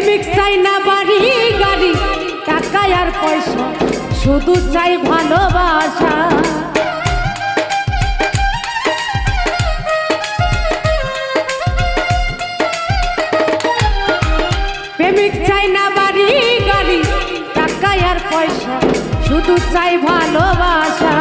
প্রেমিক চাই না বাড়ি গাড়ি টাকা আর পয়সা, শুধু চাই ভালোবাসা। প্রেমিক চাই না বাড়ি গাড়ি টাকা আর পয়সা, শুধু চাই ভালোবাসা।